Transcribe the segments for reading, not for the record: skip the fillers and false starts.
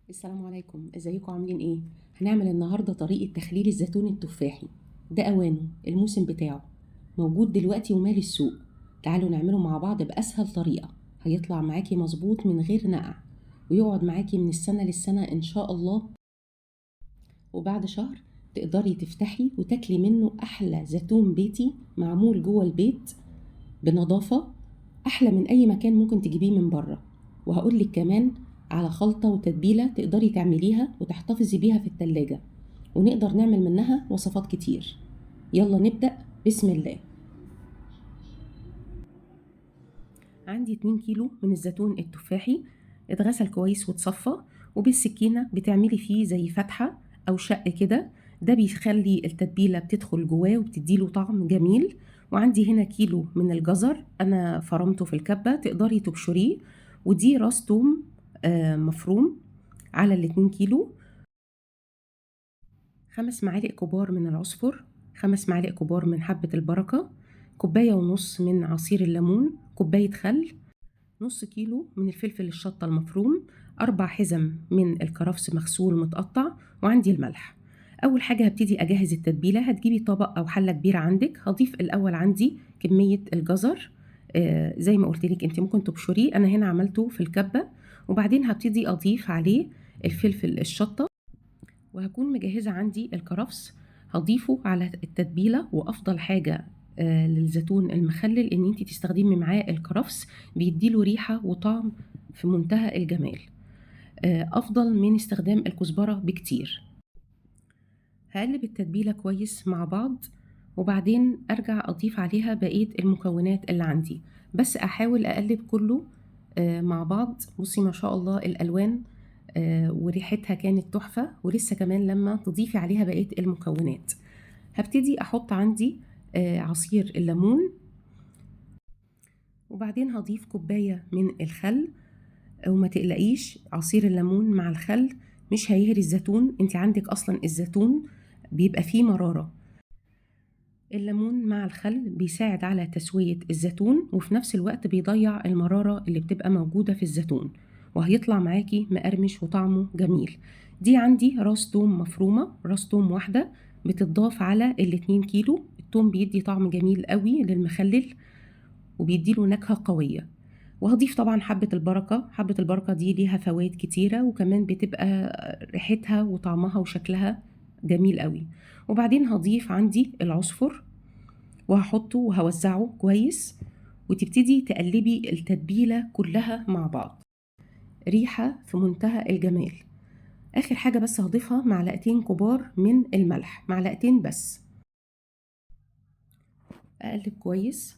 السلام عليكم، ازيكم عاملين ايه؟ هنعمل النهارده طريقة تخليل الزيتون التفاحي. ده اوانه، الموسم بتاعه موجود دلوقتي ومالي السوق. تعالوا نعمله مع بعض بأسهل طريقة. هيطلع معاكي مظبوط من غير نقع، ويقعد معاكي من السنة للسنة ان شاء الله. وبعد شهر تقدري تفتحي وتاكلي منه احلى زيتون بيتي معمول جوه البيت بنظافة، أحلى من أي مكان ممكن تجيبيه من بره. وهقولك كمان على خلطة وتتبيلة تقدري تعمليها وتحتفظي بيها في التلاجة، ونقدر نعمل منها وصفات كتير. يلا نبدأ، بسم الله. عندي 2 كيلو من الزيتون التفاحي، اتغسل كويس وتصفى، وبالسكينة بتعملي فيه زي فتحة أو شق كده. ده بيخلي التتبيلة بتدخل جواه وبتديله طعم جميل. وعندي هنا كيلو من الجزر، أنا فرمته في الكبة، تقدري تبشريه. ودي راس توم مفروم على ال2 كيلو. 5 معالق كبار من العصفر، 5 معالق كبار من حبة البركة، كوباية ونص من عصير الليمون، كوباية خل، نص كيلو من الفلفل الشطة المفروم، 4 حزم من الكرفس مغسول متقطع، وعندي الملح. أول حاجة هبتدي أجهز التتبيلة. هتجيبي طبق أو حلة كبيرة عندك، هضيف الأول عندي كمية الجزر. زي ما قلتلك انت ممكن تبشريه، أنا هنا عملته في الكبة. وبعدين هبتدي أضيف عليه الفلفل الشطة، وهكون مجهزة عندي الكرفس هضيفه على التتبيلة. وأفضل حاجة للزيتون المخلل ان انت تستخدمي معاه الكرفس، بيديله ريحة وطعم في منتهى الجمال، افضل من استخدام الكزبرة بكتير. هقلب التتبيلة كويس مع بعض، وبعدين ارجع اضيف عليها بقية المكونات اللي عندي، بس احاول اقلب كله مع بعض. بصي ما شاء الله الالوان وريحتها كانت تحفة، ولسه كمان لما تضيفي عليها بقية المكونات. هبتدي احط عندي عصير الليمون، وبعدين هضيف كوباية من الخل. وما تقلقيش، عصير الليمون مع الخل مش هيهري الزيتون، انت عندك اصلا الزيتون بيبقى فيه مرارة. الليمون مع الخل بيساعد على تسوية الزيتون، وفي نفس الوقت بيضيع المرارة اللي بتبقى موجودة في الزيتون، وهيطلع معاكي مقرمش وطعمه جميل. دي عندي راس توم مفرومة، راس توم واحدة بتضاف على ال2 كيلو. التوم بيدي طعم جميل قوي للمخلل، وبيديله نكهة قوية. وهضيف طبعا حبة البركة. حبة البركة دي ليها فوائد كتيرة، وكمان بتبقى ريحتها وطعمها وشكلها جميل قوي. وبعدين هضيف عندي العصفر، وهحطه وهوزعه كويس، وتبتدي تقلبي التتبيلة كلها مع بعض. ريحة في منتهى الجمال. آخر حاجة بس هضيفها معلقتين كبار من الملح، معلقتين بس. أقلب كويس.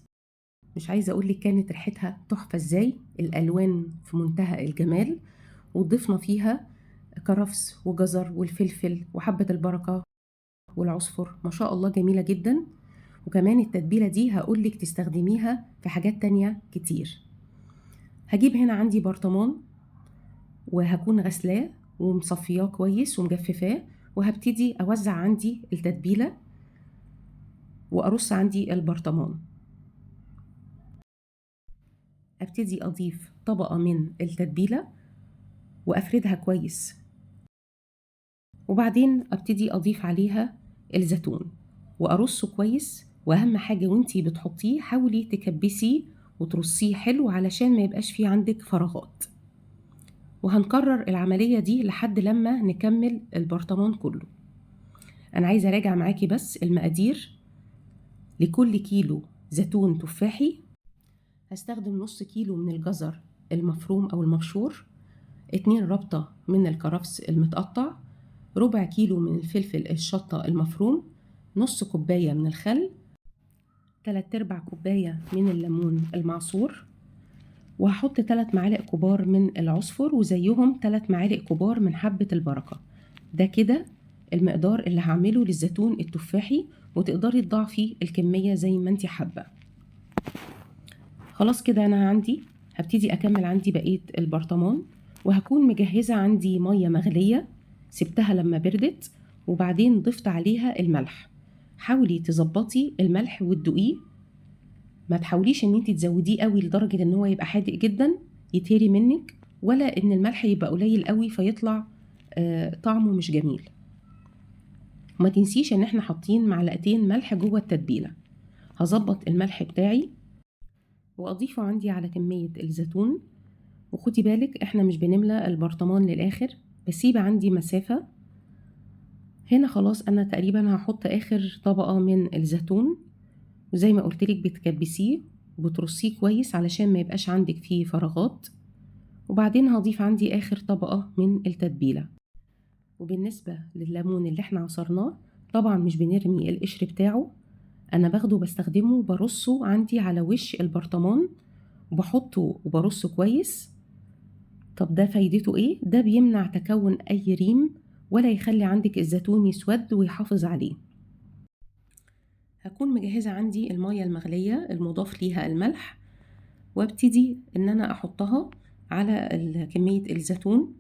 مش عايزة أقولك كانت ريحتها تحفة ازاي، الألوان في منتهى الجمال. وضفنا فيها كرفس وجزر والفلفل وحبة البركة والعصفر، ما شاء الله جميلة جدا. وكمان التتبيلة دي هقولك تستخدميها في حاجات تانية كتير. هجيب هنا عندي برطمان، وهكون غسلاه ومصفياه كويس ومجففاه، وهبتدي أوزع عندي التتبيلة وأرص عندي البرطمان. أبتدي أضيف طبقة من التتبيلة وأفردها كويس، وبعدين أبتدي أضيف عليها الزيتون وأرصه كويس. وأهم حاجة وانتي بتحطيه حاولي تكبسيه وترصيه حلو علشان ما يبقاش فيه عندك فراغات. وهنكرر العملية دي لحد لما نكمل البرطمان كله. أنا عايزة أراجع معاكي بس المقادير. لكل كيلو زيتون تفاحي هستخدم نص كيلو من الجزر المفروم أو المبشور، 2 ربطة من الكرفس المتقطع، ربع كيلو من الفلفل الشطة المفروم، نص كوباية من الخل، 3/4 كوباية من الليمون المعصور. وهحط 3 معالق كبار من العصفر، وزيهم 3 معالق كبار من حبة البركة. ده كده المقدار اللي هعمله للزيتون التفاحي، وتقدري تضاعفي الكمية زي ما انت حابة. خلاص كده أنا عندي هبتدي أكمل عندي بقية البرطمان. وهكون مجهزة عندي مية مغلية، سبتها لما بردت، وبعدين ضفت عليها الملح. حاولي تظبطي الملح وتدوقيه، ما تحاوليش ان انت تزوديه قوي لدرجة ان هو يبقى حادق جدا يتهري منك، ولا ان الملح يبقى قليل قوي فيطلع طعمه مش جميل. وما تنسيش ان احنا حاطين معلقتين ملح جوه التتبيلة. هظبط الملح بتاعي واضيفه عندي على كمية الزيتون. وخدي بالك احنا مش بنملى البرطمان للاخر، بسيب عندي مسافة. هنا خلاص انا تقريبا هحط اخر طبقة من الزيتون، وزي ما قلتلك بتكبسيه وبترصيه كويس علشان ما يبقاش عندك فيه فراغات. وبعدين هضيف عندي اخر طبقة من التتبيلة. وبالنسبة لليمون اللي احنا عصرناه، طبعا مش بنرمي القشر بتاعه، انا باخده بستخدمه وبرصه عندي على وش البرطمان وبحطه وبرصه كويس. طب ده فايدته ايه؟ ده بيمنع تكون اي ريم ولا يخلي عندك الزيتون يسود ويحافظ عليه. هكون مجهزة عندي المية المغلية المضاف ليها الملح، وابتدي ان انا احطها على كمية الزيتون.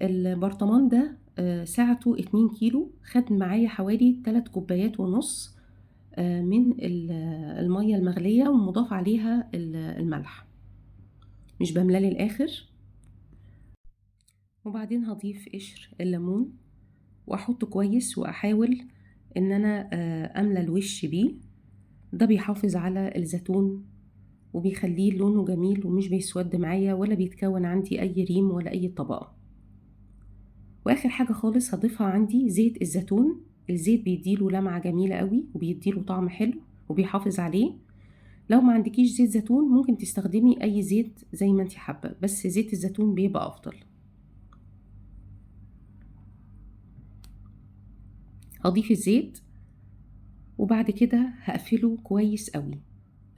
البرطمان ده سعته 2 كيلو، خد معايا حوالي 3 كوبايات ونص من المية المغلية ومضاف عليها الملح، مش بملاه للآخر. وبعدين هضيف قشر الليمون واحطه كويس واحاول ان انا املى الوش بيه. ده بيحافظ على الزيتون وبيخليه لونه جميل ومش بيسود معايا ولا بيتكون عندي اي ريم ولا اي طبقة. واخر حاجة خالص هضيفها عندي زيت الزيتون. الزيت بيديله لمعة جميلة قوي وبيديله طعم حلو وبيحافظ عليه. لو ما عندكيش زيت زيتون ممكن تستخدمي اي زيت زي ما انت حابة، بس زيت الزيتون بيبقى افضل. هضيف الزيت وبعد كده هقفله كويس قوي.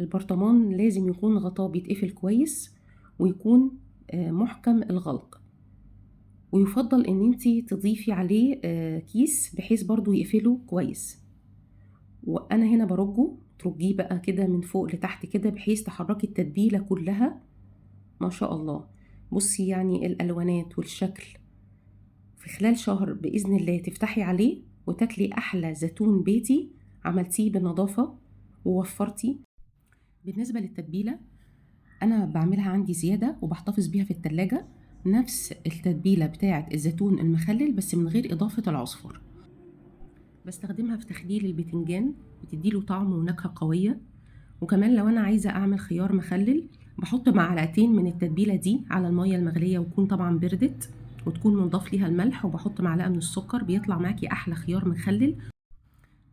البرطمان لازم يكون غطاه بيتقفل كويس ويكون محكم الغلق، ويفضل ان انتي تضيفي عليه كيس بحيث برضو يقفله كويس. وانا هنا ترجيه بقى كده من فوق لتحت كده بحيث تحركي التتبيلة كلها. ما شاء الله، بصي يعني الالوانات والشكل. في خلال شهر بإذن الله تفتحي عليه وتاكلي أحلى زيتون بيتي عملتيه بنظافة ووفرتي. بالنسبة للتتبيلة أنا بعملها عندي زيادة وبحتفظ بيها في التلاجة، نفس التتبيلة بتاعة الزيتون المخلل بس من غير إضافة العصفر. بستخدمها في تخليل البتنجان، بتديله طعم ونكهة قوية. وكمان لو أنا عايزة أعمل خيار مخلل بحط معلقتين من التتبيلة دي على المية المغلية، وتكون طبعا بردت وتكون منضاف ليها الملح، وبحط معلقة من السكر، بيطلع معاكي أحلى خيار مخلل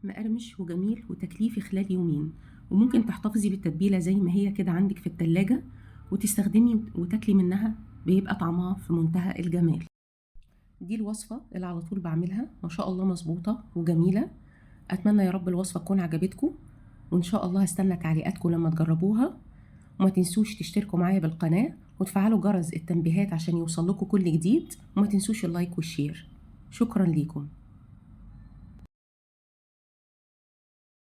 مقرمش وجميل وتاكليه في خلال يومين. وممكن تحتفظي بالتتبيلة زي ما هي كده عندك في التلاجة وتستخدمي وتاكلي منها، بيبقى طعمها في منتهى الجمال. دي الوصفة اللي على طول بعملها، ما شاء الله مظبوطة وجميلة. أتمنى يا رب الوصفة تكون عجبتكم، وإن شاء الله هستنى تعليقاتكم لما تجربوها. وما تنسوش تشتركوا معايا بالقناة وتفعلوا جرس التنبيهات عشان يوصل لكم كل جديد، وما تنسوش اللايك والشير. شكرا ليكم.